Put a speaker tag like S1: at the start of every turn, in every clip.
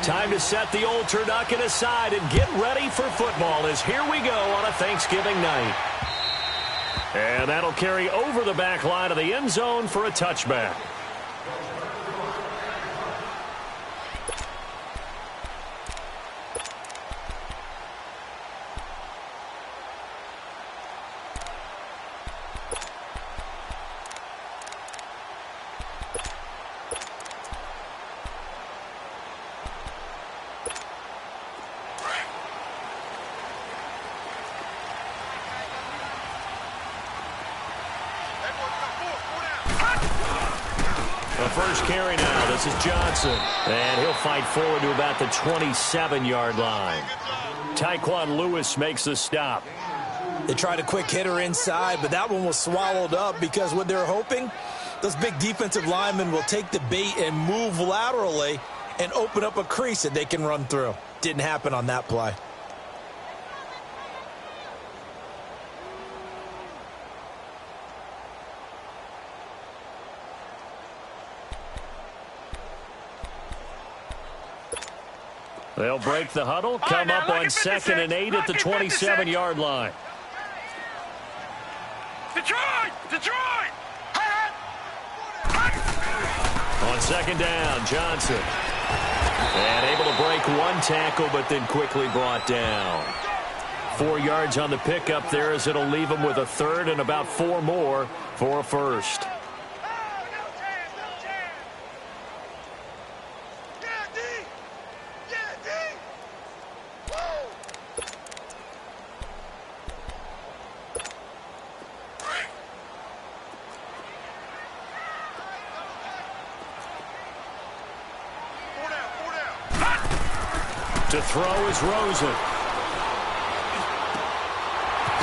S1: Time to set the old turducken aside and get ready for football as here we go on a Thanksgiving night. And that'll carry over the back line of the end zone for a touchback. The first carry now. This is Johnson. And he'll fight forward to about the 27-yard line. Tyquan Lewis makes the stop.
S2: They tried a quick hitter inside, but that one was swallowed up because what they're hoping, those big defensive linemen will take the bait and move laterally and open up a crease that they can run through. Didn't happen on that play.
S1: They'll break the huddle, come up on 2nd and 8 at the 27-yard line.
S3: Detroit! Detroit!
S1: On 2nd down, Johnson. And able to break one tackle, but then quickly brought down. 4 yards on the pickup there as it'll leave him with a third and about 4 more for a first. To throw is Rosen.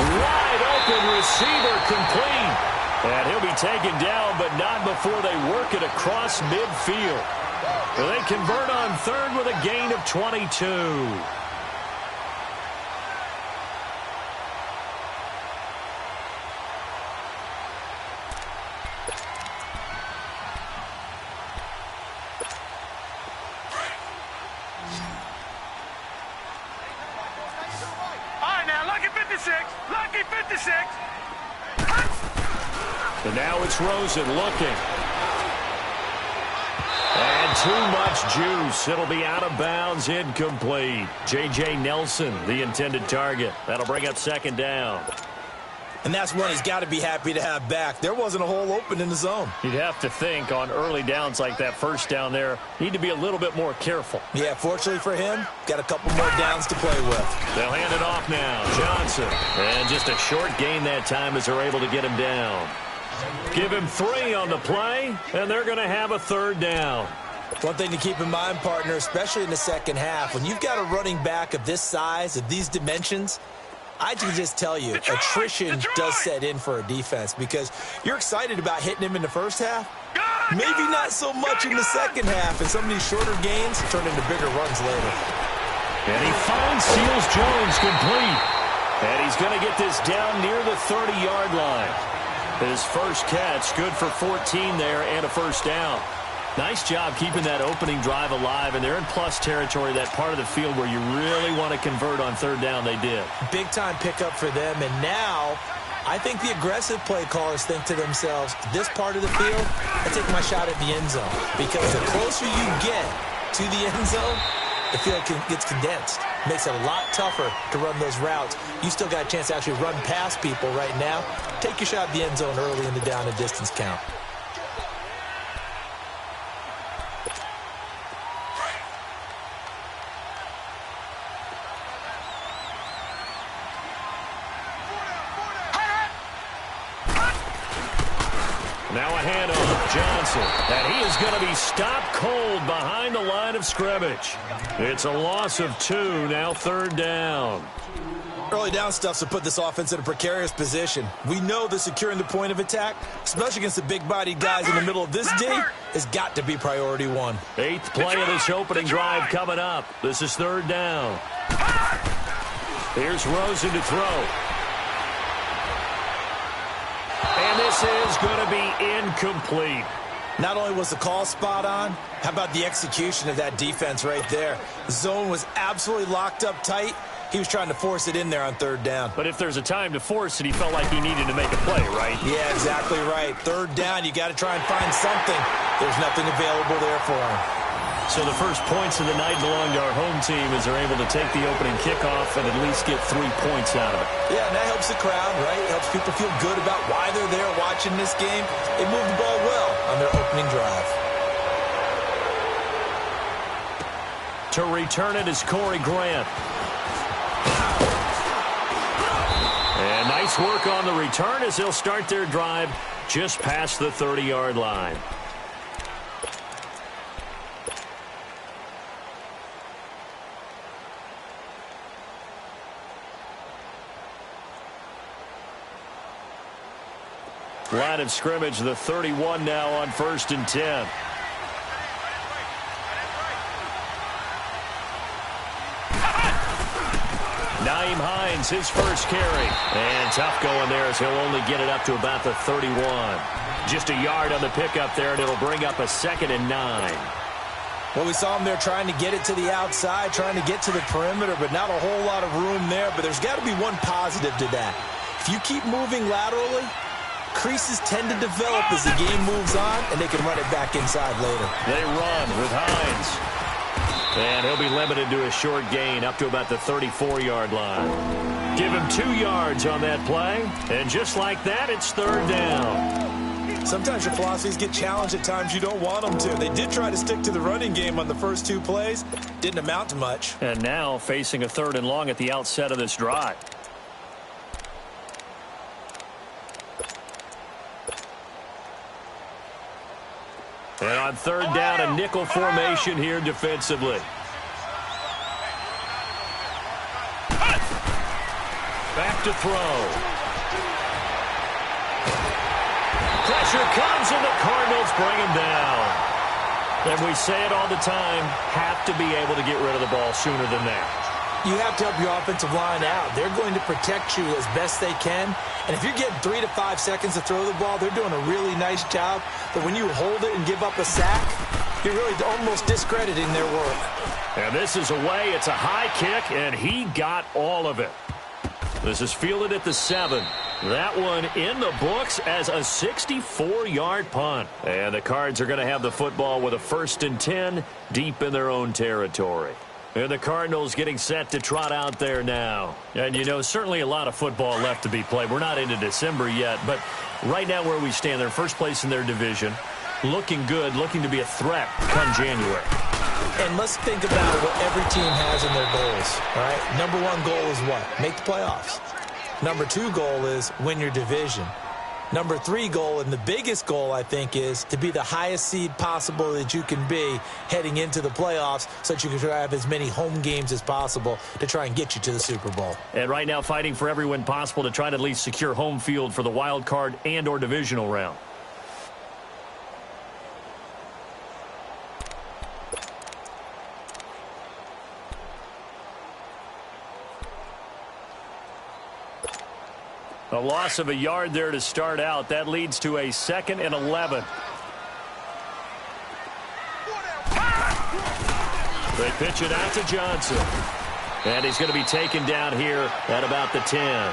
S1: Wide open receiver complete. And he'll be taken down, but not before they work it across midfield. They convert on 3rd with a gain of 22. And now it's Rosen looking. And too much juice. It'll be out of bounds, incomplete. J.J. Nelson, the intended target. That'll bring up 2nd down.
S2: And that's one he's got to be happy to have back. There wasn't a hole open in the zone.
S1: You'd have to think on early downs like that first down there, need to be a little bit more careful.
S2: Yeah, fortunately for him, got a couple more downs to play with.
S1: They'll hand it off now. Johnson. And just a short gain that time as they're able to get him down. Give him 3 on the play, and they're going to have a 3rd down.
S2: One thing to keep in mind, partner, especially in the second half, when you've got a running back of this size, of these dimensions, I can just tell you, attrition does set in for a defense because you're excited about hitting him in the first half. Maybe not so much in the second half, and some of these shorter gains turn into bigger runs later.
S1: And he finds Seals-Jones complete. And he's going to get this down near the 30-yard line. His first catch, good for 14 there and a first down. Nice job keeping that opening drive alive, and they're in plus territory, that part of the field where you really want to convert on 3rd down. They did.
S2: Big-time pickup for them, and now I think the aggressive play callers think to themselves, this part of the field, I take my shot at the end zone, because the closer you get to the end zone, the field gets condensed. Makes it a lot tougher to run those routes. You still got a chance to actually run past people right now. Take your shot at the end zone early in the down and distance count.
S1: Now a handoff, Johnson, and he is going to be stopped cold behind the line of scrimmage. It's a loss of 2, now 3rd down.
S2: Early down stuff to put this offense in a precarious position. We know that securing the point of attack, especially against the big-bodied guys in the middle of this D, has got to be priority 1.
S1: 8th play of this opening drive coming up. This is 3rd down. Here's Rosen to throw. And this is going to be incomplete.
S2: Not only was the call spot on, how about the execution of that defense right there? The zone was absolutely locked up tight. He was trying to force it in there on third down.
S1: But if there's a time to force it, he felt like he needed to make a play, right?
S2: Yeah, exactly right. Third down, you got to try and find something. There's nothing available there for him.
S1: So the first points of the night belong to our home team as they're able to take the opening kickoff and at least get 3 points out of it.
S2: Yeah, and that helps the crowd, right? It helps people feel good about why they're there watching this game. They moved the ball well on their opening drive.
S1: To return it is Corey Grant. And nice work on the return as they'll start their drive just past the 30-yard line. Line of scrimmage, the 31 now on 1st and 10. Nyheim Hines, his first carry. And tough going there as he'll only get it up to about the 31. Just a yard on the pickup there, and it'll bring up a 2nd and 9.
S2: Well, we saw him there trying to get it to the outside, trying to get to the perimeter, but not a whole lot of room there. But there's got to be one positive to that. If you keep moving laterally, creases tend to develop as the game moves on, and they can run it back inside later.
S1: They run with Hines. And he'll be limited to a short gain up to about the 34-yard line. Give him 2 yards on that play, and just like that, it's 3rd down.
S2: Sometimes your philosophies get challenged at times you don't want them to. They did try to stick to the running game on the first 2 plays. Didn't amount to much.
S1: And now facing a 3rd and long at the outset of this drive. And on 3rd down, a nickel formation here defensively. Back to throw. Pressure comes, and the Cardinals bring him down. And we say it all the time, have to be able to get rid of the ball sooner than that.
S2: You have to help your offensive line out. They're going to protect you as best they can. And if you're getting 3 to 5 seconds to throw the ball, they're doing a really nice job. But when you hold it and give up a sack, you're really almost discrediting their work.
S1: And this is away. It's a high kick, and he got all of it. This is fielded at the 7. That one in the books as a 64-yard punt. And the Cards are going to have the football with a 1st and 10 deep in their own territory. And the Cardinals getting set to trot out there now. And, you know, certainly a lot of football left to be played. We're not into December yet, but right now where we stand, they're first place in their division. Looking good, looking to be a threat come January.
S2: And let's think about what every team has in their goals, all right? Number 1 goal is what? Make the playoffs. Number 2 goal is win your division. Number 3 goal, and the biggest goal, I think, is to be the highest seed possible that you can be heading into the playoffs so that you can try to have as many home games as possible to try and get you to the Super Bowl.
S1: And right now fighting for every win possible to try to at least secure home field for the wild card and or divisional round. A loss of a yard there to start out. That leads to a 2nd and 11. They pitch it out to Johnson. And he's going to be taken down here at about the 10.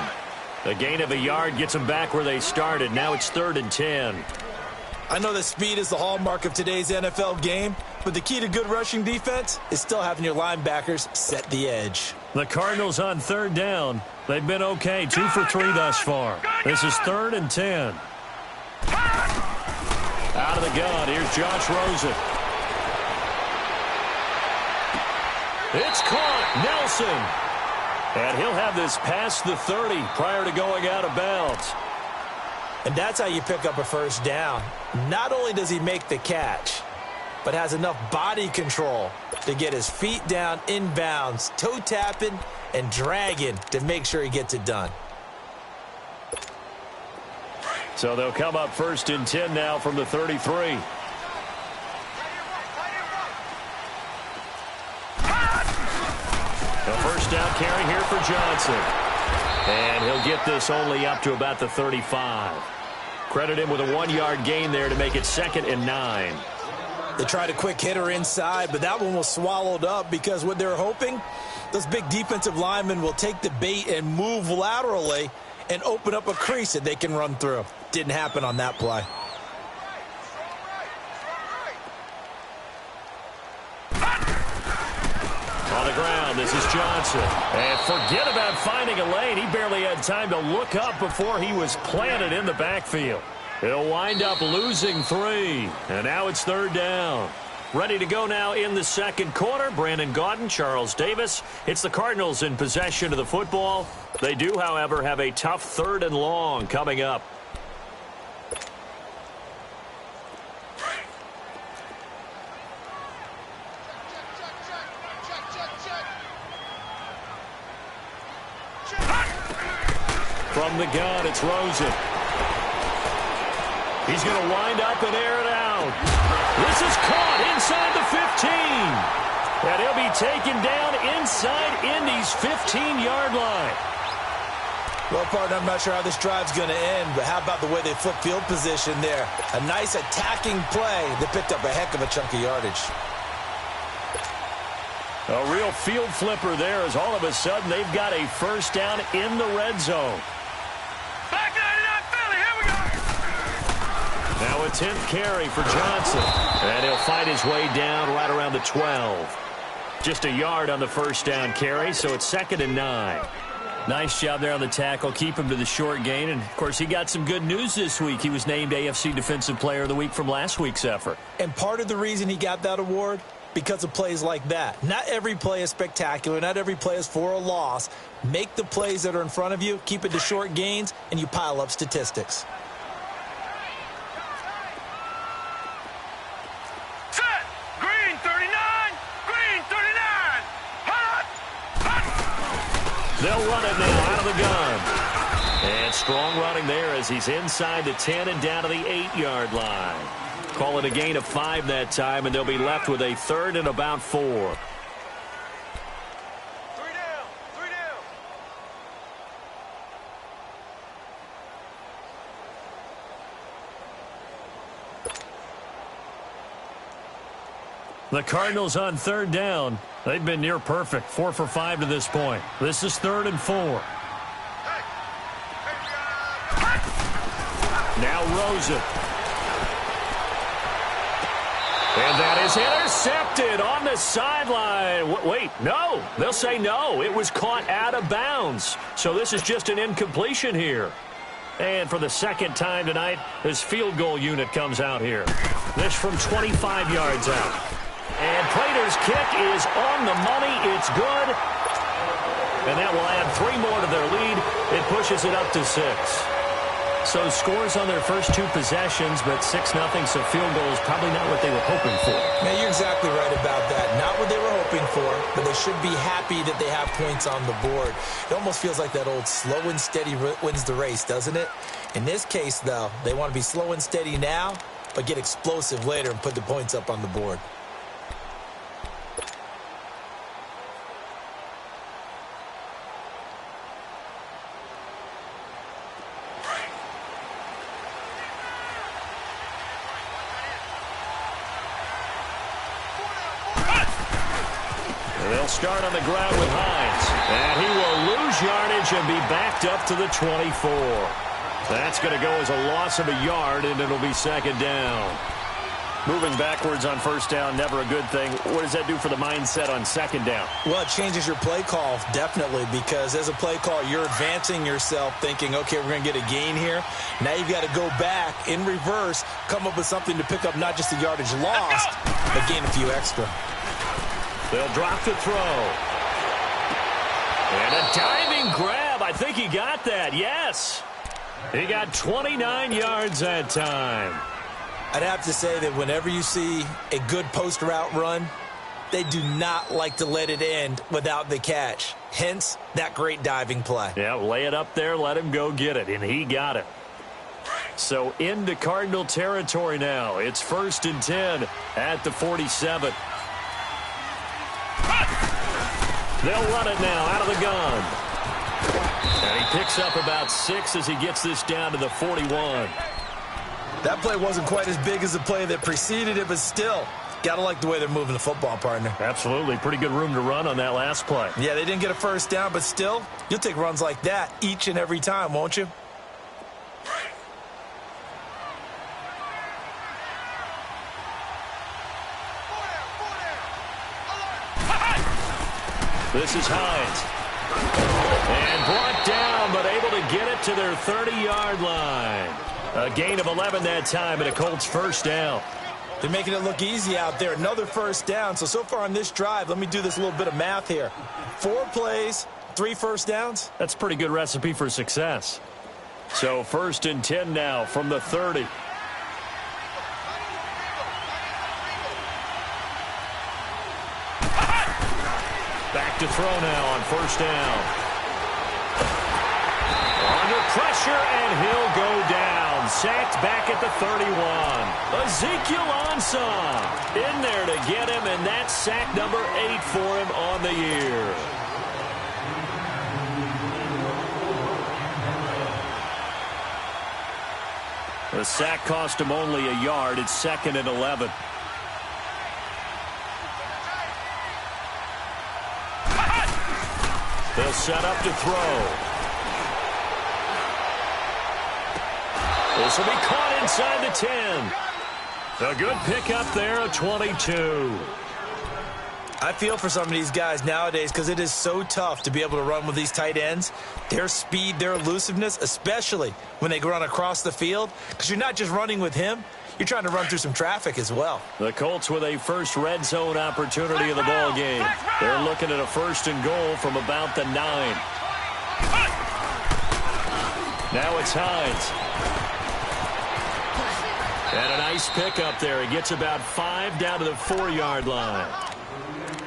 S1: A gain of a yard gets them back where they started. Now it's 3rd and 10.
S2: I know that speed is the hallmark of today's NFL game, but the key to good rushing defense is still having your linebackers set the edge.
S1: The Cardinals on 3rd down. They've been okay, 2 for 3 thus far. This is 3rd and 10. Out of the gun, here's Josh Rosen. It's caught, Nelson. And he'll have this past the 30 prior to going out of bounds.
S2: And that's how you pick up a 1st down. Not only does he make the catch, but has enough body control to get his feet down inbounds, toe tapping and dragging to make sure he gets it done.
S1: So they'll come up 1st and 10 now from the 33. A 1st down carry here for Johnson. And he'll get this only up to about the 35. Credit him with a 1-yard gain there to make it 2nd and 9.
S2: They tried a quick hitter inside, but that one was swallowed up because what they're hoping, those big defensive linemen will take the bait and move laterally and open up a crease that they can run through. Didn't happen on that play.
S1: On the ground, this is Johnson. And forget about finding a lane. He barely had time to look up before he was planted in the backfield. He'll wind up losing 3. And now it's 3rd down. Ready to go now in the 2nd quarter. Brandon Gaudin, Charles Davis. It's the Cardinals in possession of the football. They do, however, have a tough 3rd and long coming up. From the gun, it's Rosen. He's going to wind up and air it out. This is caught inside the 15. And he'll be taken down inside Indy's 15-yard line.
S2: Well, partner, I'm not sure how this drive's going to end, but how about the way they flip field position there? A nice attacking play that picked up a heck of a chunk of yardage.
S1: A real field flipper there as all of a sudden they've got a 1st down in the red zone.
S3: Back 99 Philly, here we go.
S1: Now a 10th carry for Johnson. And he'll fight his way down right around the 12. Just a yard on the 1st down carry, so it's 2nd and 9. Nice job there on the tackle. Keep him to the short gain. And, of course, he got some good news this week. He was named AFC Defensive Player of the Week from last week's effort.
S2: And part of the reason he got that award, because of plays like that. Not every play is spectacular. Not every play is for a loss. Make the plays that are in front of you, keep it to short gains, and you pile up statistics.
S3: Set. Green 39. Green 39. Hot.
S1: They'll run it now out of the gun. And strong running there as he's inside the 10 and down to the 8-yard line. Call it a gain of 5 that time, and they'll be left with a 3rd and about 4.
S3: 3 down. 3 down.
S1: The Cardinals on 3rd down. They've been near perfect. 4 for 5 to this point. This is 3rd and 4. Now Rosen. And that is intercepted on the sideline. Wait, no. They'll say no. It was caught out of bounds. So this is just an incompletion here. And for the 2nd time tonight, this field goal unit comes out here. This from 25 yards out. And Prater's kick is on the money. It's good. And that will add 3 more to their lead. It pushes it up to 6. So scores on their first 2 possessions, but 6-0, so field goal is probably not what they were hoping for.
S2: Man, you're exactly right about that. Not what they were hoping for, but they should be happy that they have points on the board. It almost feels like that old slow and steady wins the race, doesn't it? In this case, though, they want to be slow and steady now, but get explosive later and put the points up on the board.
S1: They'll start on the ground with Hines. And he will lose yardage and be backed up to the 24. That's going to go as a loss of a yard, and it'll be 2nd down. Moving backwards on 1st down, never a good thing. What does that do for the mindset on 2nd down?
S2: Well, it changes your play call, definitely, because as a play call, you're advancing yourself thinking, okay, we're going to get a gain here. Now you've got to go back in reverse, come up with something to pick up not just the yardage lost, but gain a few extra.
S1: They'll drop to throw. And a diving grab. I think he got that. Yes. He got 29 yards that time.
S2: I'd have to say that whenever you see a good post route run, they do not like to let it end without the catch. Hence, that great diving play.
S1: Yeah, lay it up there, let him go get it, and he got it. So into Cardinal territory now. It's 1st and 10 at the 47. They'll run it now out of the gun. And he picks up about 6 as he gets this down to the 41.
S2: That play wasn't quite as big as the play that preceded it, but still, gotta like the way they're moving the football, partner.
S1: Absolutely. Pretty good room to run on that last play.
S2: Yeah, they didn't get a first down, but still, you'll take runs like that each and every time, won't you?
S1: This is Hines. And brought down, but able to get it to their 30-yard line. A gain of 11 that time, and a Colts first down.
S2: They're making it look easy out there. Another first down. So far on this drive, let me do this little bit of math here. 4 plays, 3 first downs.
S1: That's a pretty good recipe for success. So 1st and 10 now from the 30. Back to throw now on first down. Under pressure, and he'll go down. Sacked back at the 31. Ezekiel Ansah in there to get him, and that's sack number 8 for him on the year. The sack cost him only a yard. It's 2nd and 11. They'll set up to throw. This will be caught inside the 10. A good pickup there, a 22.
S2: I feel for some of these guys nowadays because it is so tough to be able to run with these tight ends. Their speed, their elusiveness, especially when they run across the field, because you're not just running with him, you're trying to run through some traffic as well.
S1: The Colts with a first red zone opportunity of the ball game. They're looking at a 1st and goal from about the 9. Now it's Hines. And a nice pickup there. He gets about 5 down to the 4-yard line.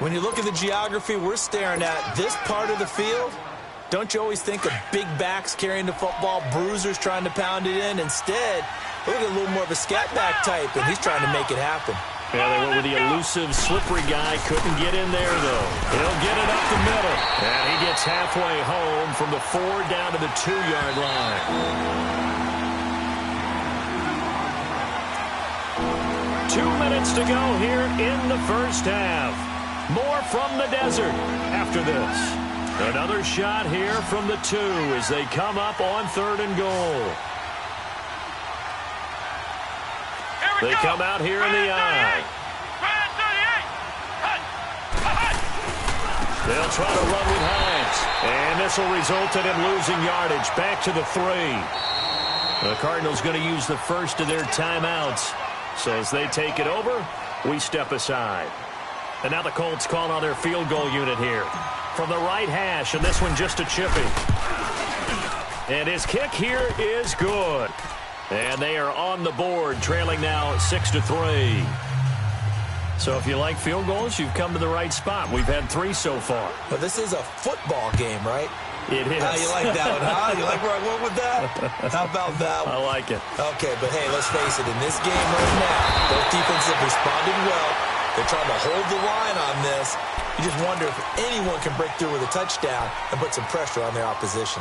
S2: When you look at the geography we're staring at, this part of the field, don't you always think of big backs carrying the football, bruisers trying to pound it in? Instead, look at a little more of a scat back type, and he's trying to make it happen.
S1: Yeah, they went with the elusive, slippery guy. Couldn't get in there, though. He'll get it up the middle. And he gets halfway home from the 4 down to the 2-yard line. 2 minutes to go here in the first half. More from the desert after this. Another shot here from the 2 as they come up on 3rd and goal. They come out here in the I. They'll try to run with Hines. And this will result in him losing yardage back to the 3. The Cardinals going to use the first of their timeouts. So as they take it over, we step aside. And now the Colts call on their field goal unit here. From the right hash, and this one just a chippy. And his kick here is good. And they are on the board, trailing now 6-3. So if you like field goals, you've come to the right spot. We've had 3 so far.
S2: But this is a football game, right?
S1: It is.
S2: You like that one, huh? You like where I went with that? How about that one?
S1: I like it.
S2: Okay, but hey, let's face it. In this game right now, both defenses have responded well. They're trying to hold the line on this. You just wonder if anyone can break through with a touchdown and put some pressure on their opposition.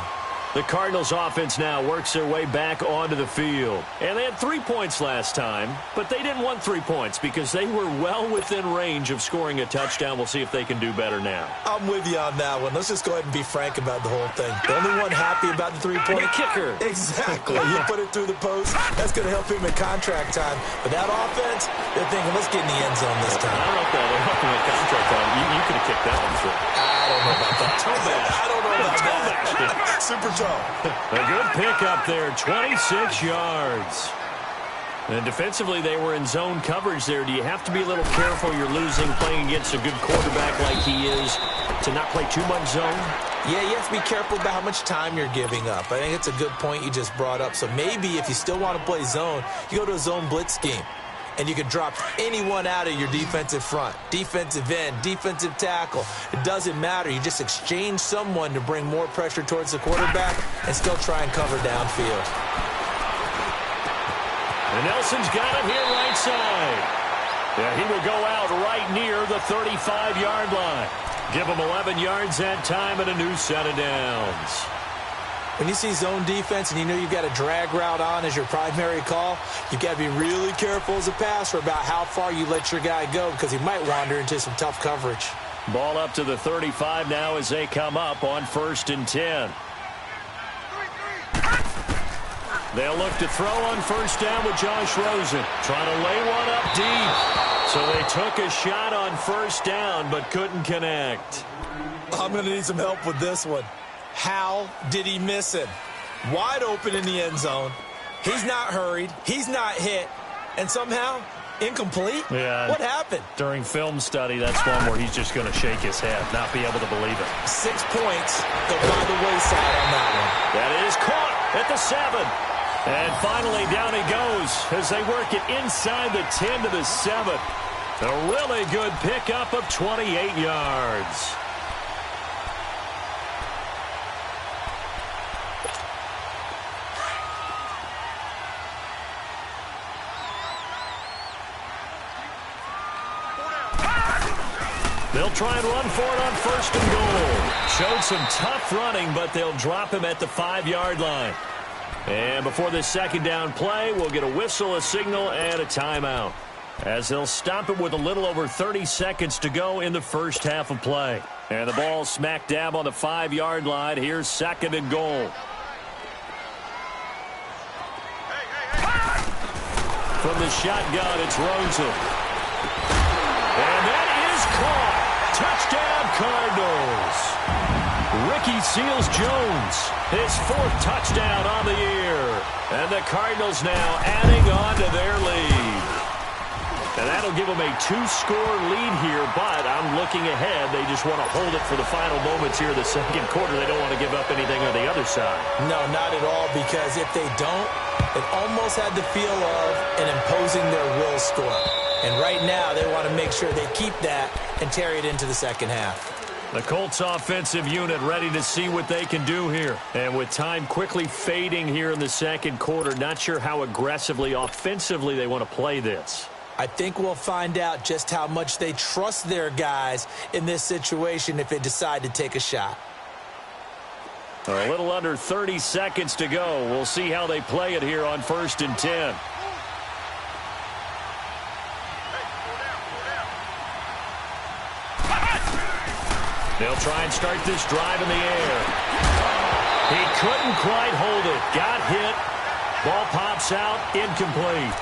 S1: The Cardinals offense now works their way back onto the field. And they had 3 points last time, but they didn't want 3 points because they were well within range of scoring a touchdown. We'll see if they can do better now.
S2: I'm with you on that one. Let's just go ahead and be frank about the whole thing. The only one happy about the 3-point
S1: kicker.
S2: Exactly. You put it through the post. That's going to help him in contract time. But that offense, they're thinking, let's get in the end zone this time.
S1: I don't know if they'll help him in contract time. You could have kicked that one through.
S2: I don't know about that. I don't know about that. Super toe.
S1: A good pickup there, 26 yards. And defensively, they were in zone coverage there. Do you have to be a little careful? You're losing, playing against a good quarterback like he is, to not play too much zone?
S2: Yeah, you have to be careful about how much time you're giving up. I think it's a good point you just brought up. So maybe if you still want to play zone, you go to a zone blitz scheme. And you can drop anyone out of your defensive front, defensive end, defensive tackle. It doesn't matter. You just exchange someone to bring more pressure towards the quarterback and still try and cover downfield.
S1: And Nelson's got him here right side. Yeah, he will go out right near the 35-yard line. Give him 11 yards that time and a new set of downs.
S2: When you see zone defense and you know you've got a drag route on as your primary call, you've got to be really careful as a passer about how far you let your guy go because he might wander into some tough coverage.
S1: Ball up to the 35 now as they come up on 1st and 10. They'll look to throw on 1st down with Josh Rosen. Trying to lay one up deep. So they took a shot on 1st down but couldn't connect.
S2: I'm going to need some help with this one. How did he miss it? Wide open in the end zone. He's not hurried. He's not hit. And somehow, incomplete?
S1: Yeah.
S2: What happened?
S1: During film study, that's one where he's just going to shake his head, not be able to believe it.
S2: 6 points go by the wayside on that one.
S1: That is caught at the 7. And finally, down he goes as they work it inside the 10 to the 7. A really good pickup of 28 yards. They'll try and run for it on 1st and goal. Showed some tough running, but they'll drop him at the 5-yard line. And before this 2nd down play, we'll get a whistle, a signal, and a timeout. As they'll stop it with a little over 30 seconds to go in the first half of play. And the ball smack dab on the 5-yard line. Here's 2nd and goal. From the shotgun, it's Rosen. And that is caught. Touchdown, Cardinals. Ricky Seals-Jones, his 4th touchdown on the year. And the Cardinals now adding on to their lead. And that'll give them a 2-score lead here, but I'm looking ahead. They just want to hold it for the final moments here in the 2nd quarter. They don't want to give up anything on the other side.
S2: No, not at all, because if they don't, it almost had the feel of an imposing their will score. And right now, they want to make sure they keep that and carry it into the 2nd half.
S1: The Colts offensive unit ready to see what they can do here. And with time quickly fading here in the 2nd quarter, not sure how aggressively, offensively they want to play this.
S2: I think we'll find out just how much they trust their guys in this situation if they decide to take a shot.
S1: A little under 30 seconds to go. We'll see how they play it here on 1st and 10. They'll try and start this drive in the air. He couldn't quite hold it. Got hit. Ball pops out. Incomplete.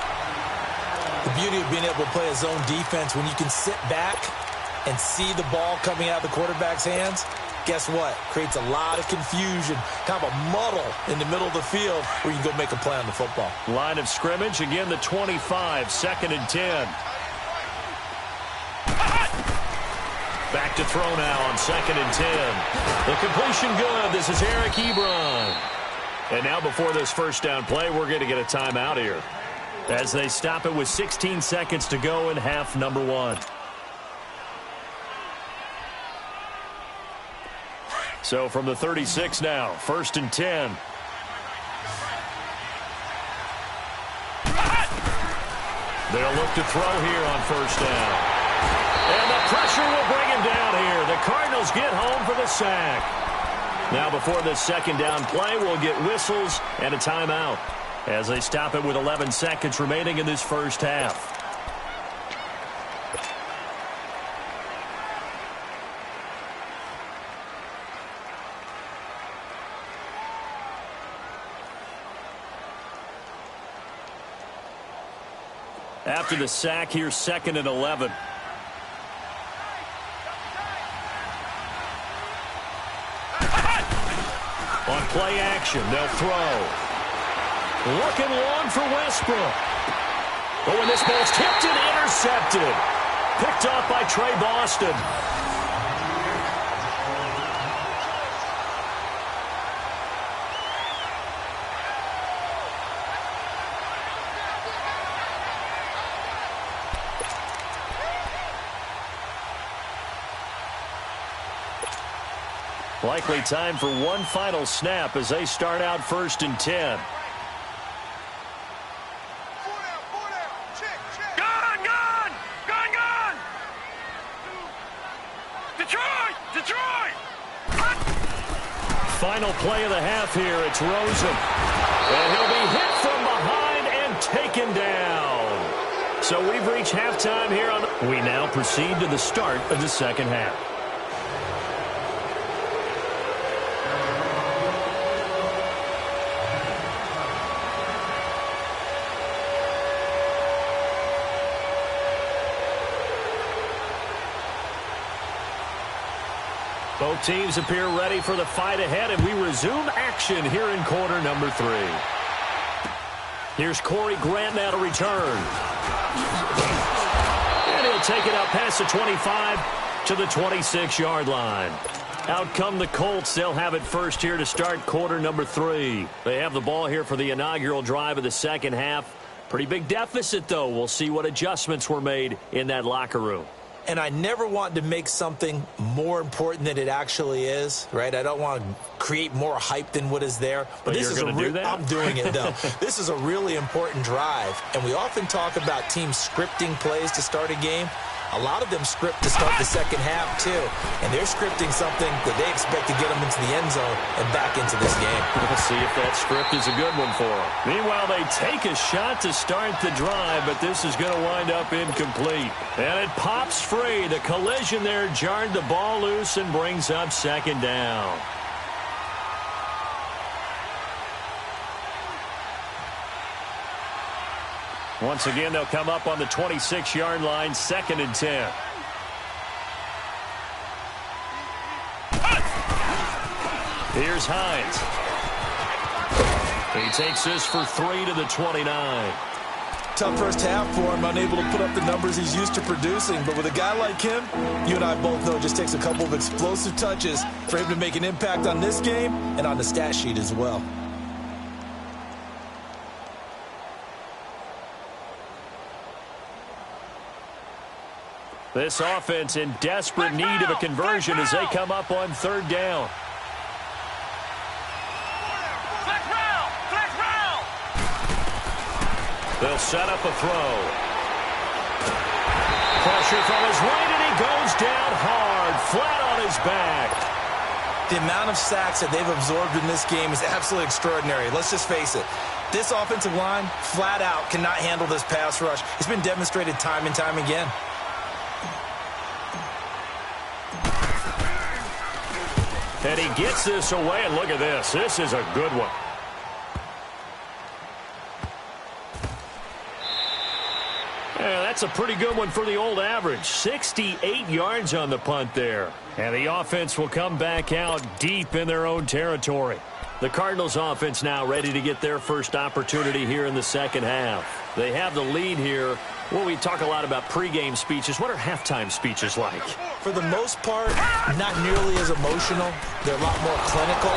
S2: The beauty of being able to play a zone defense when you can sit back and see the ball coming out of the quarterback's hands, guess what? Creates a lot of confusion, kind of a muddle in the middle of the field where you can go make a play on the football.
S1: Line of scrimmage, again the 25, 2nd and 10. Back to throw now on 2nd and 10. The completion good. This is Eric Ebron. And now before this 1st down play, we're going to get a timeout here, as they stop it with 16 seconds to go in half number 1. So from the 36 now, 1st and 10. They'll look to throw here on 1st down. And the pressure will bring him down here. The Cardinals get home for the sack. Now before this 2nd down play, we'll get whistles and a timeout, as they stop it with 11 seconds remaining in this first half. After the sack, here's 2nd and 11. On play action, they'll throw. Looking long for Westbrook. Oh, and this ball's tipped and intercepted. Picked off by Trey Boston. Likely time for one final snap as they start out 1st and 10. final play of the half here. It's Rosen. And he'll be hit from behind and taken down. So we've reached halftime here. We now proceed to the start of the second half. Both teams appear ready for the fight ahead, and we resume action here in quarter number 3. Here's Corey Grant now to return. And he'll take it out past the 25 to the 26-yard line. Out come the Colts. They'll have it first here to start quarter number 3. They have the ball here for the inaugural drive of the second half. Pretty big deficit, though. We'll see what adjustments were made in that locker room.
S2: And I never want to make something more important than it actually is, right? I don't want to create more hype than what is there. But this is
S1: going to do that?
S2: I'm doing it, though. This is a really important drive. And we often talk about teams scripting plays to start a game. A lot of them script to start the second half, too. And they're scripting something that they expect to get them into the end zone and back into this game.
S1: We'll see if that script is a good one for them. Meanwhile, they take a shot to start the drive, but this is going to wind up incomplete. And it pops free. The collision there jarred the ball loose and brings up second down. Once again, they'll come up on the 26-yard line, 2nd and 10. Here's Hines. He takes this for 3 to the 29.
S2: Tough first half for him, unable to put up the numbers he's used to producing. But with a guy like him, you and I both know it just takes a couple of explosive touches for him to make an impact on this game and on the stat sheet as well.
S1: This offense in desperate need of a conversion as they come up on 3rd down. They'll set up a throw. Pressure from his right, and he goes down hard, flat on his back.
S2: The amount of sacks that they've absorbed in this game is absolutely extraordinary. Let's just face it. This offensive line, flat out, cannot handle this pass rush. It's been demonstrated time and time again.
S1: And he gets this away, and look at this. This is a good one. Yeah, that's a pretty good one for the old average. 68 yards on the punt there. And the offense will come back out deep in their own territory. The Cardinals offense now ready to get their first opportunity here in the second half. They have the lead here. Well, we talk a lot about pregame speeches. What are halftime speeches like?
S2: For the most part, not nearly as emotional. They're a lot more clinical.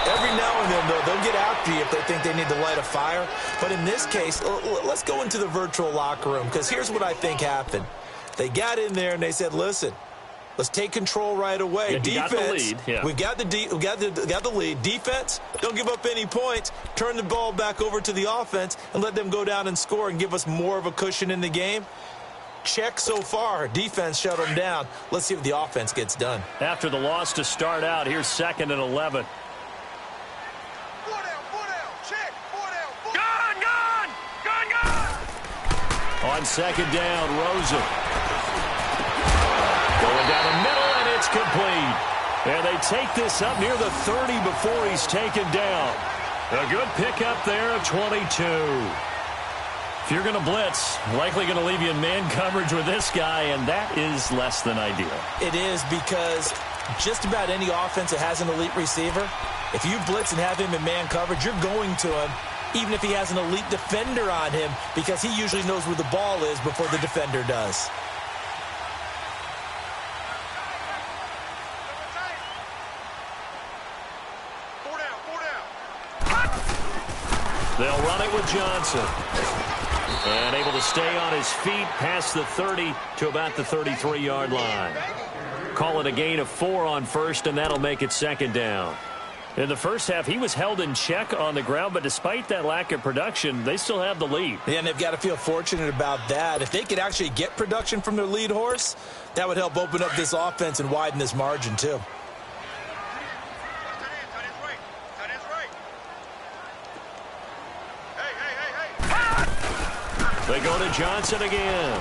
S2: Every now and then, though, they'll get after you if they think they need to light a fire. But in this case, let's go into the virtual locker room, because here's what I think happened. They got in there and they said, listen, let's take control right away.
S1: Yeah,
S2: defense,
S1: got the lead. Yeah.
S2: we got the lead. Defense, don't give up any points. Turn the ball back over to the offense and let them go down and score and give us more of a cushion in the game. Check so far. Defense shut them down. Let's see what the offense gets done.
S1: After the loss to start out, here's 2nd and 11. On 2nd down, Rosen. Going down the middle, and it's complete. And they take this up near the 30 before he's taken down. A good pickup there of 22. If you're going to blitz, likely going to leave you in man coverage with this guy, and that is less than ideal.
S2: It is, because just about any offense that has an elite receiver, if you blitz and have him in man coverage, you're going to him, even if he has an elite defender on him, because he usually knows where the ball is before the defender does.
S1: They'll run it with Johnson. And able to stay on his feet past the 30 to about the 33-yard line. Call it a gain of 4 on first, and that'll make it 2nd down. In the first half, he was held in check on the ground, but despite that lack of production, they still have the lead.
S2: Yeah, and they've got to feel fortunate about that. If they could actually get production from their lead horse, that would help open up this offense and widen this margin, too.
S1: They go to Johnson again.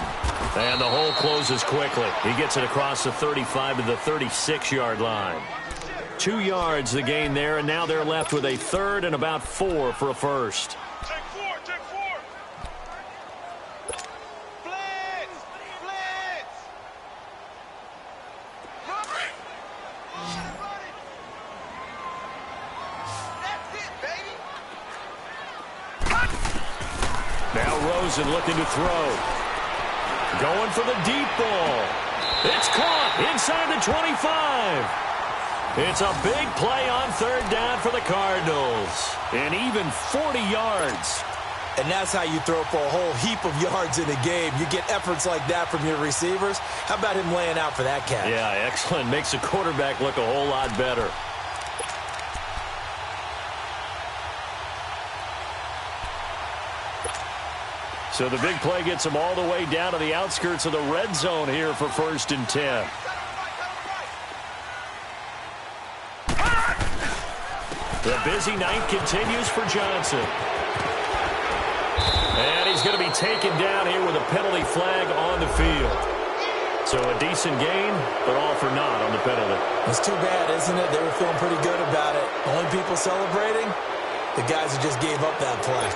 S1: And the hole closes quickly. He gets it across the 35 to the 36-yard line. 2 yards the gain there, and now they're left with a third and about 4 for a first.
S3: Take 4, take 4. Blitz, blitz. That's it, baby.
S1: Now Rosen looking to throw. Going for the deep ball. It's caught inside the 25. It's a big play on third down for the Cardinals. And even 40 yards.
S2: And that's how you throw for a whole heap of yards in a game. You get efforts like that from your receivers. How about him laying out for that catch?
S1: Yeah, excellent. Makes the quarterback look a whole lot better. So the big play gets him all the way down to the outskirts of the red zone here for 1st and 10. The busy night continues for Johnson. And he's going to be taken down here with a penalty flag on the field. So a decent gain, but all for naught on the penalty.
S2: It's too bad, isn't it? They were feeling pretty good about it. Only people celebrating, the guys who just gave up that play.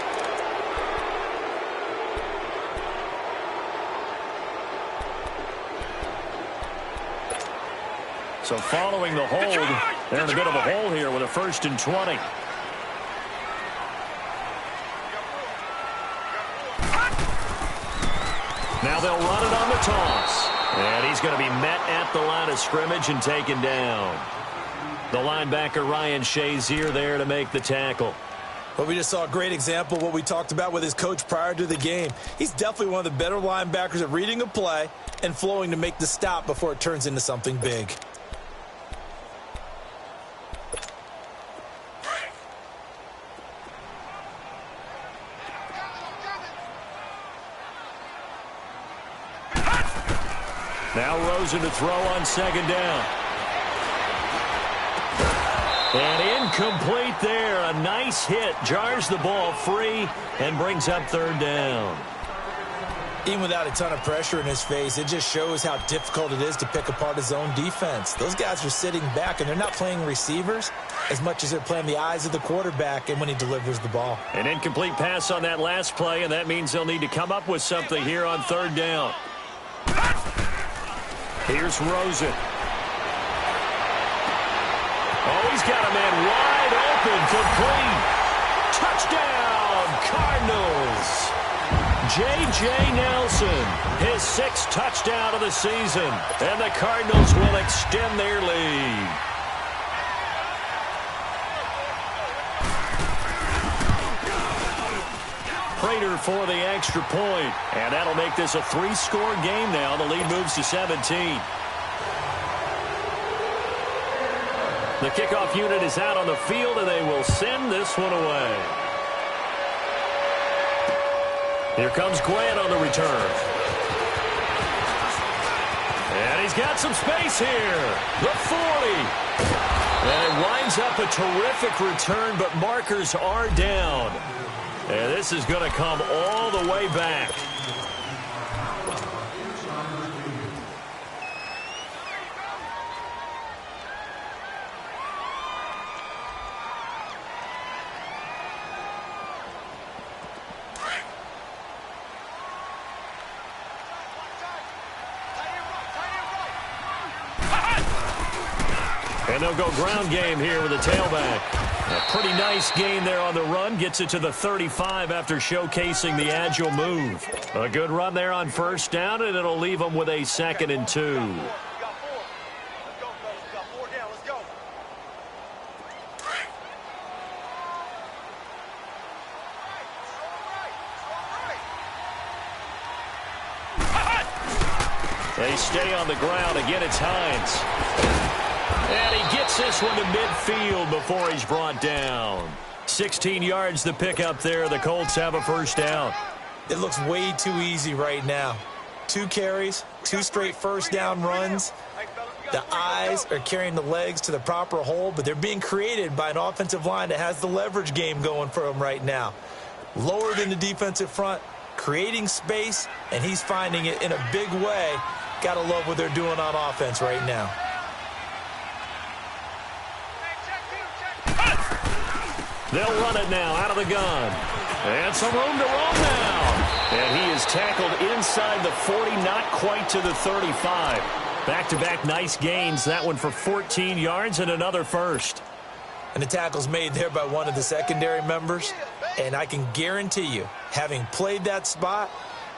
S1: So following the hold, they're in a bit of a hole here with a 1st and 20. Now they'll run it on the toss. And he's going to be met at the line of scrimmage and taken down. The linebacker Ryan Shazier there to make the tackle.
S2: Well, we just saw a great example of what we talked about with his coach prior to the game. He's definitely one of the better linebackers at reading a play and flowing to make the stop before it turns into something big.
S1: Now Rosen to throw on 2nd down. And incomplete there. A nice hit. Jars the ball free and brings up 3rd down.
S2: Even without a ton of pressure in his face, it just shows how difficult it is to pick apart his own defense. Those guys are sitting back, and they're not playing receivers as much as they're playing the eyes of the quarterback and when he delivers the ball.
S1: An incomplete pass on that last play, and that means they'll need to come up with something here on 3rd down. Here's Rosen. Oh, he's got a man wide open, complete. Touchdown, Cardinals. J.J. Nelson, his 6th touchdown of the season, and the Cardinals will extend their lead. Prater for the extra point, and that'll make this a 3-score game now. The lead moves to 17. The kickoff unit is out on the field, and they will send this one away. Here comes Grant on the return. And he's got some space here. The 40. And it winds up a terrific return, but markers are down. And this is going to come all the way back. And they'll go ground game here with a tailback. A pretty nice gain there on the run. Gets it to the 35 after showcasing the agile move. A good run there on 1st down, and it'll leave them with a 2nd and 2.
S3: We got 4. Let's go, fellas. We got 4 down. Let's go.
S1: They stay on the ground. Again, it's Hines. And he gets this one to midfield before he's brought down. 16 yards to pick up there. The Colts have a 1st down.
S2: It looks way too easy right now. 2 carries, 2 straight 1st down runs. The eyes are carrying the legs to the proper hole, but they're being created by an offensive line that has the leverage game going for them right now. Lower than the defensive front, creating space, and he's finding it in a big way. Got to love what they're doing on offense right now.
S1: They'll run it now out of the gun. And some room to roam now. And he is tackled inside the 40, not quite to the 35. Back-to-back nice gains. That one for 14 yards and another first.
S2: And the tackle's made there by one of the secondary members. And I can guarantee you, having played that spot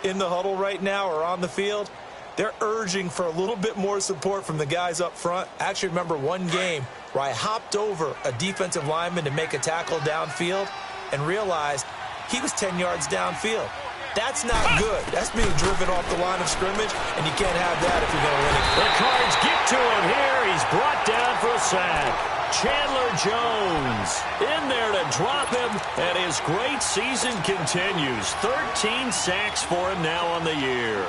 S2: in the huddle right now or on the field, they're urging for a little bit more support from the guys up front. I actually remember one game where I hopped over a defensive lineman to make a tackle downfield and realized he was 10 yards downfield. That's not good. That's being driven off the line of scrimmage, and you can't have that if you're going to win it.
S1: The Cards get to him here. He's brought down for a sack. Chandler Jones in there to drop him, and his great season continues. 13 sacks for him now on the year.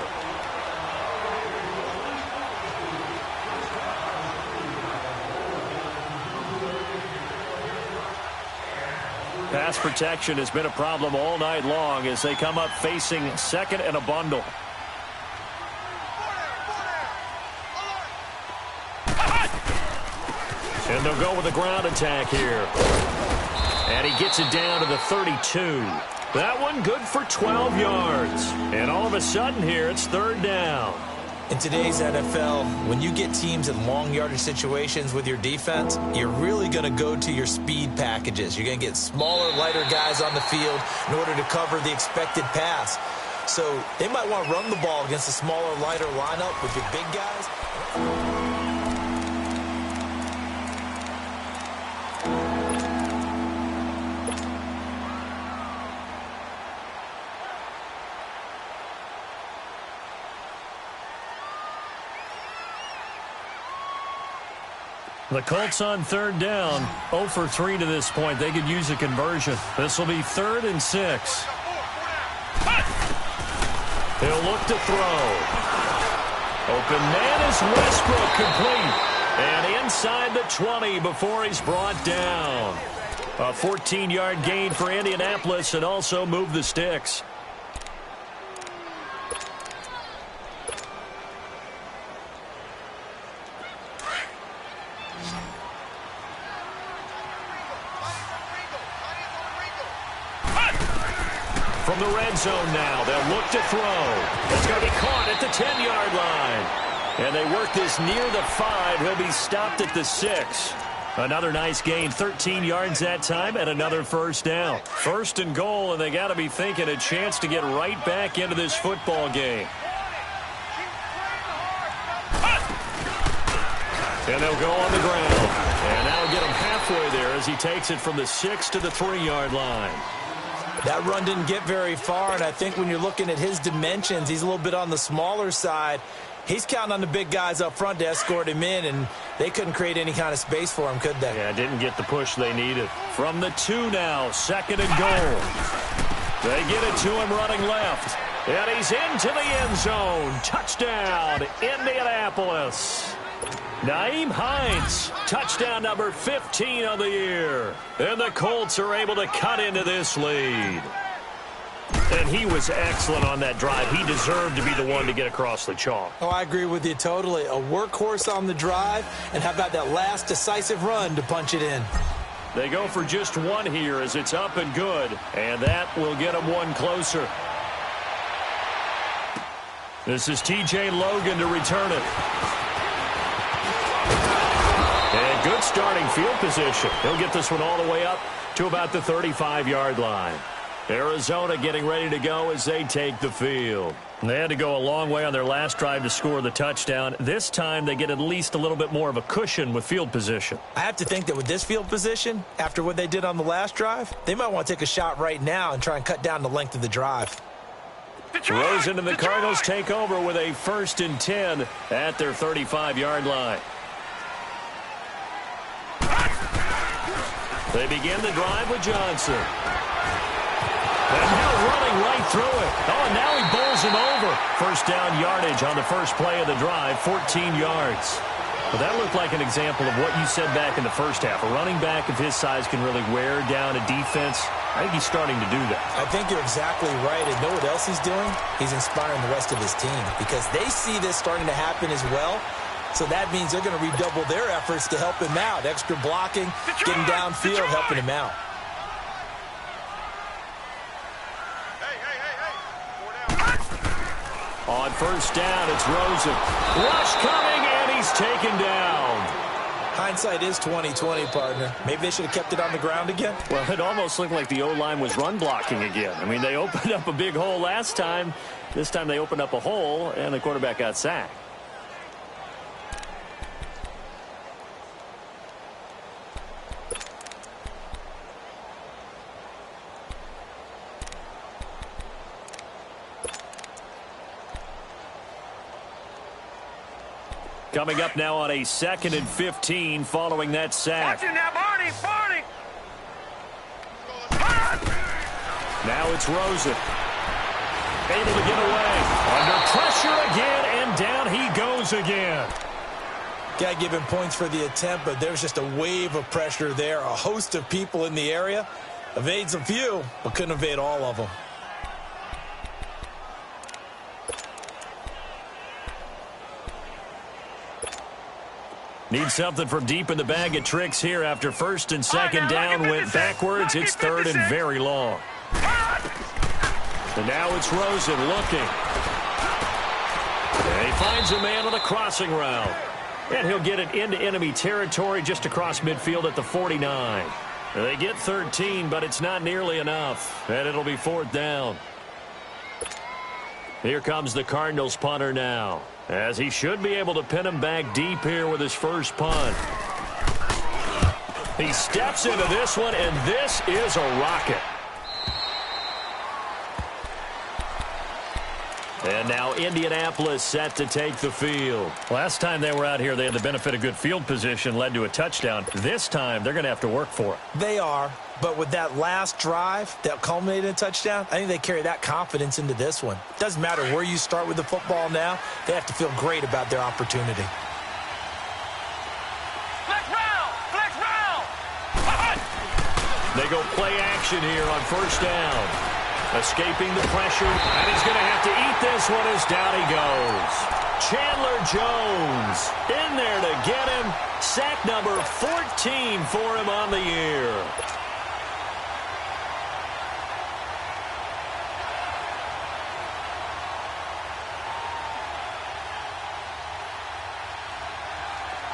S1: Pass protection has been a problem all night long as they come up facing second and a bundle. And they'll go with a ground attack here. And he gets it down to the 32. That one good for 12 yards. And all of a sudden here, it's third down.
S2: In today's NFL, when you get teams in long yardage situations with your defense, you're really going to go to your speed packages. You're going to get smaller, lighter guys on the field in order to cover the expected pass. So they might want to run the ball against a smaller, lighter lineup with your big guys.
S1: The Colts on third down, 0 for 3 to this point. They could use a conversion. This will be 3rd and 6. He'll look to throw. Open man is Westbrook, complete. And inside the 20 before he's brought down. A 14-yard gain for Indianapolis and also move the sticks. From the red zone now, they'll look to throw. It's going to be caught at the 10-yard line. And they work this near the 5. He'll be stopped at the 6. Another nice gain, 13 yards that time, and another first down. First and goal, and they got to be thinking a chance to get right back into this football game. And they'll go on the ground. And that'll get him halfway there as he takes it from the 6 to the 3-yard line.
S2: That run didn't get very far, and I think when you're looking at his dimensions, he's a little bit on the smaller side. He's counting on the big guys up front to escort him in, and they couldn't create any kind of space for him, could they?
S1: Yeah, didn't get the push they needed. From the 2 now, 2nd and goal. They get it to him running left. And he's into the end zone. Touchdown, Indianapolis. Nyheim Hines, touchdown number 15 on the year. And the Colts are able to cut into this lead. And he was excellent on that drive. He deserved to be the one to get across the chalk.
S2: Oh, I agree with you totally. A workhorse on the drive, and how about that last decisive run to punch it in?
S1: They go for just one here as it's up and good. And that will get them one closer. This is T.J. Logan to return it. And good starting field position. He'll get this one all the way up to about the 35-yard line. Arizona getting ready to go as they take the field. They had to go a long way on their last drive to score the touchdown. This time they get at least a little bit more of a cushion with field position.
S2: I have to think that with this field position, after what they did on the last drive, they might want to take a shot right now and try and cut down the length of the drive.
S1: Rosen and the Cardinals take over with a 1st and 10 at their 35-yard line. They begin the drive with Johnson. And now running right through it. Oh, and now he bowls him over. First down yardage on the first play of the drive, 14 yards. Well, that looked like an example of what you said back in the first half. A running back of his size can really wear down a defense. I think he's starting to do that.
S2: I think you're exactly right. And know what else he's doing? He's inspiring the rest of his team because they see this starting to happen as well. So that means they're going to redouble their efforts to help him out. Extra blocking, getting downfield, helping him out.
S1: On first down, it's Rosen. Rush coming, and he's taken down.
S2: Hindsight is 20/20, partner. Maybe they should have kept it on the ground again.
S1: Well, it almost looked like the O-line was run blocking again. I mean, they opened up a big hole last time. This time they opened up a hole, and the quarterback got sacked. Coming up now on a 2nd and 15 following that sack.
S3: Watch it now, Barney, Barney.
S1: Now it's Rosen. Able to get away. Under pressure again, and down he goes again.
S2: Got to give him points for the attempt, but there's just a wave of pressure there. A host of people in the area. Evades a few, but couldn't evade all of them.
S1: Need something from deep in the bag of tricks here after 1st and 2nd down went backwards. It's 3rd and very long. And now it's Rosen looking. And he finds a man on a crossing route. And he'll get it into enemy territory just across midfield at the 49. They get 13, but it's not nearly enough. And it'll be 4th down. Here comes the Cardinals punter now, as he should be able to pin him back deep here with his first punt. He steps into this one, and this is a rocket. And now Indianapolis set to take the field. Last time they were out here, they had the benefit of good field position, led to a touchdown. This time, they're going to have to work for it.
S2: They are, but with that last drive that culminated in a touchdown, I think they carry that confidence into this one. Doesn't matter where you start with the football now, they have to feel great about their opportunity.
S3: Flex round, flex round.
S1: They go play action here on 1st down. Escaping the pressure, and he's going to have to eat this one as down he goes. Chandler Jones in there to get him. Sack number 14 for him on the year.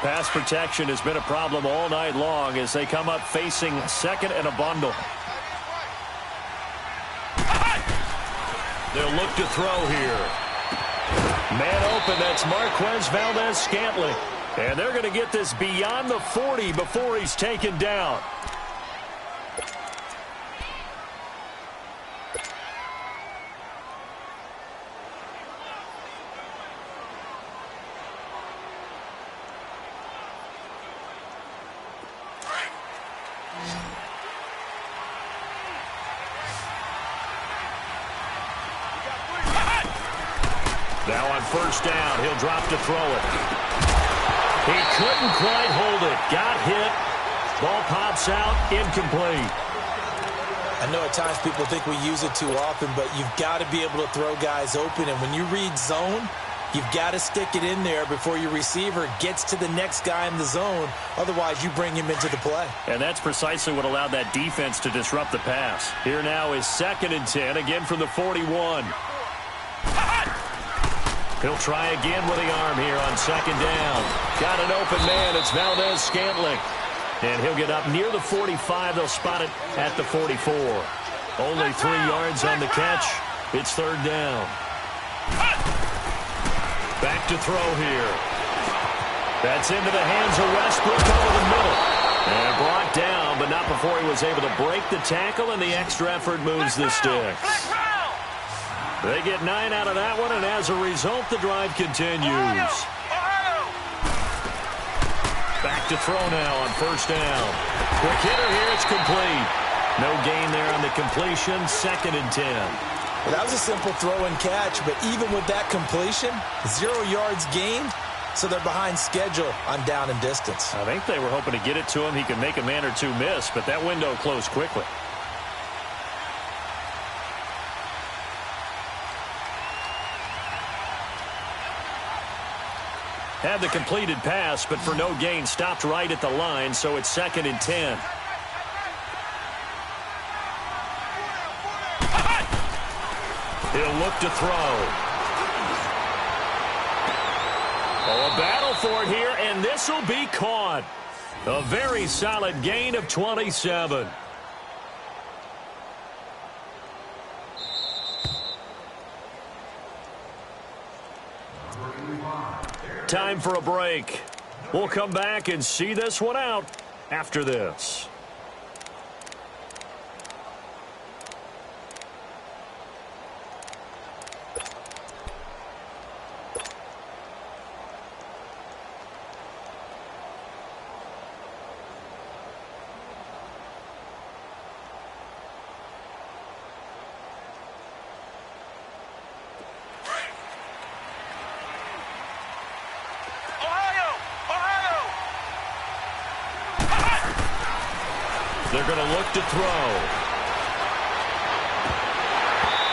S1: Pass protection has been a problem all night long as they come up facing 2nd and a bundle. They'll look to throw here. Man open, that's Marquez Valdez-Scantling. And they're going to get this beyond the 40 before he's taken down. Now on 1st down, he'll drop to throw it. He couldn't quite hold it. Got hit. Ball pops out, incomplete.
S2: I know at times people think we use it too often, but you've got to be able to throw guys open. And when you read zone, you've got to stick it in there before your receiver gets to the next guy in the zone. Otherwise, you bring him into the play.
S1: And that's precisely what allowed that defense to disrupt the pass. Here now is 2nd and 10, again from the 41. He'll try again with the arm here on 2nd down. Got an open man. It's Valdez-Scantling. And he'll get up near the 45. They'll spot it at the 44. Only 3 yards on the catch. It's 3rd down. Back to throw here. That's into the hands of Westbrook over the middle. And brought down, but not before he was able to break the tackle, and the extra effort moves the sticks. They get 9 out of that one, and as a result, the drive continues. Back to throw now on 1st down. Quick hitter here, it's complete. No gain there on the completion, 2nd and 10.
S2: Well, that was a simple throw and catch, but even with that completion, 0 yards gained, so they're behind schedule on down and distance.
S1: I think they were hoping to get it to him. He could make a man or two miss, but that window closed quickly. Had the completed pass, but for no gain, stopped right at the line, so it's 2nd and 10. He'll look to throw. Oh, a battle for it here, and this will be caught. A very solid gain of 27. Time for a break. We'll come back and see this one out after this. They're going to look to throw.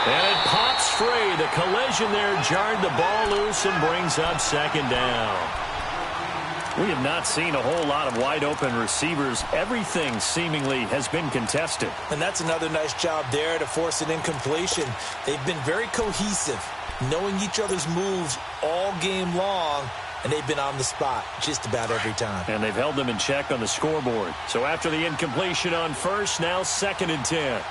S1: And it pops free. The collision there jarred the ball loose and brings up 2nd down. We have not seen a whole lot of wide-open receivers. Everything seemingly has been contested.
S2: And that's another nice job there to force an incompletion. They've been very cohesive, knowing each other's moves all game long. And they've been on the spot just about every time.
S1: And they've held them in check on the scoreboard. So after the incompletion on first, now 2nd and 10.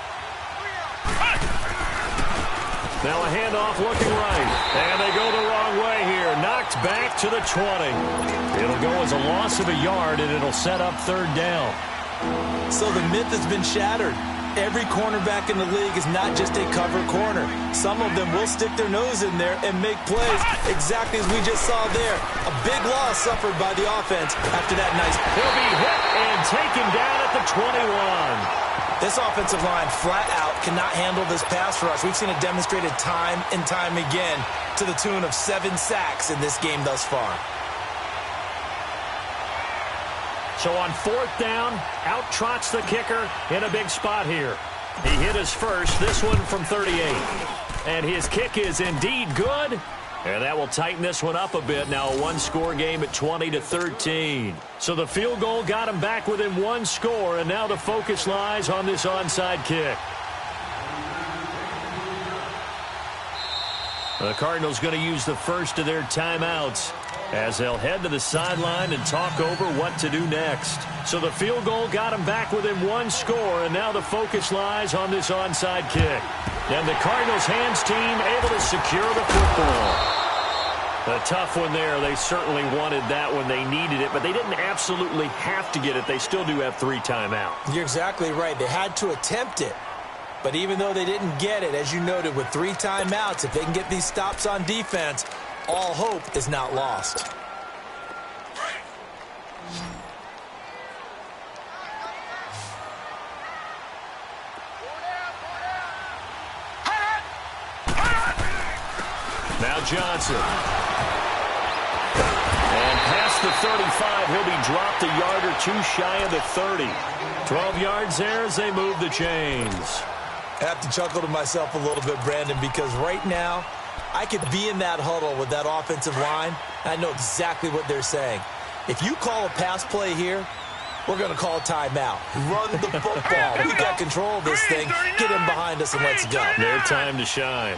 S1: Now a handoff looking right. And they go the wrong way here. Knocked back to the 20. It'll go as a loss of a yard, and it'll set up 3rd down.
S2: So the myth has been shattered. Every cornerback in the league is not just a cover corner. Some of them will stick their nose in there and make plays exactly as we just saw there. A big loss suffered by the offense after that nice.
S1: He'll be hit and taken down at the 21.
S2: This offensive line flat out cannot handle this pass rush. We've seen it demonstrated time and time again to the tune of 7 sacks in this game thus far.
S1: So on 4th down, out trots the kicker in a big spot here. He hit his first, this one from 38. And his kick is indeed good. And that will tighten this one up a bit. Now a one-score game at 20-13. So the field goal got him back within 1 score, and now the focus lies on this onside kick. The Cardinals going to use the first of their timeouts as they'll head to the sideline and talk over what to do next. So the field goal got him back within 1 score, and now the focus lies on this onside kick. And the Cardinals hands team able to secure the football. A tough one there. They certainly wanted that when they needed it, but they didn't absolutely have to get it. They still do have 3 timeouts.
S2: You're exactly right. They had to attempt it. But even though they didn't get it, as you noted, with 3 timeouts, if they can get these stops on defense, all hope is not lost.
S1: Now Johnson. And past the 35, he'll be dropped a yard or 2 shy of the 30. 12 yards there as they move the chains.
S2: I have to chuckle to myself a little bit, Brandon, because right now I could be in that huddle with that offensive line, and I know exactly what they're saying. If you call a pass play here, we're going to call a timeout. Run the football. We got control of this thing. Get him behind us and let's go.
S1: Their time to shine.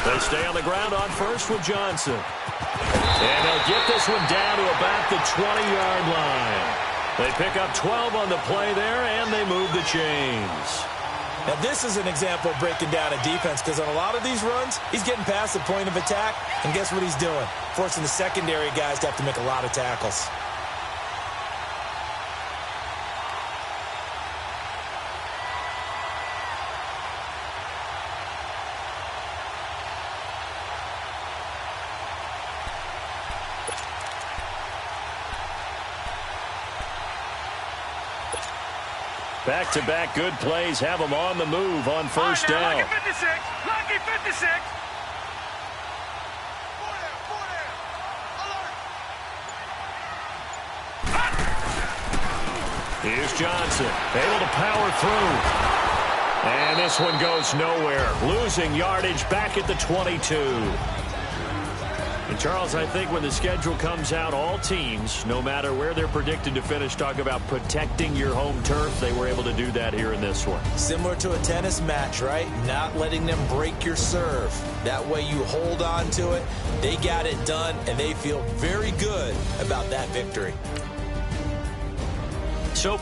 S1: They stay on the ground on first with Johnson. And they'll get this one down to about the 20-yard line. They pick up 12 on the play there, and they move the chains.
S2: Now, this is an example of breaking down a defense, because on a lot of these runs, he's getting past the point of attack, and guess what he's doing? Forcing the secondary guys to have to make a lot of tackles.
S1: Back-to-back good plays have them on the move on first down.
S3: Lucky 56. Lucky 56.
S1: Here's Johnson, able to power through. And this one goes nowhere. Losing yardage back at the 22. And Charles, I think when the schedule comes out, all teams, no matter where they're predicted to finish, talk about protecting your home turf. They were able to do that here in this one.
S2: Similar to a tennis match, right? Not letting them break your serve. That way you hold on to it. They got it done, and they feel very good about that victory.
S1: So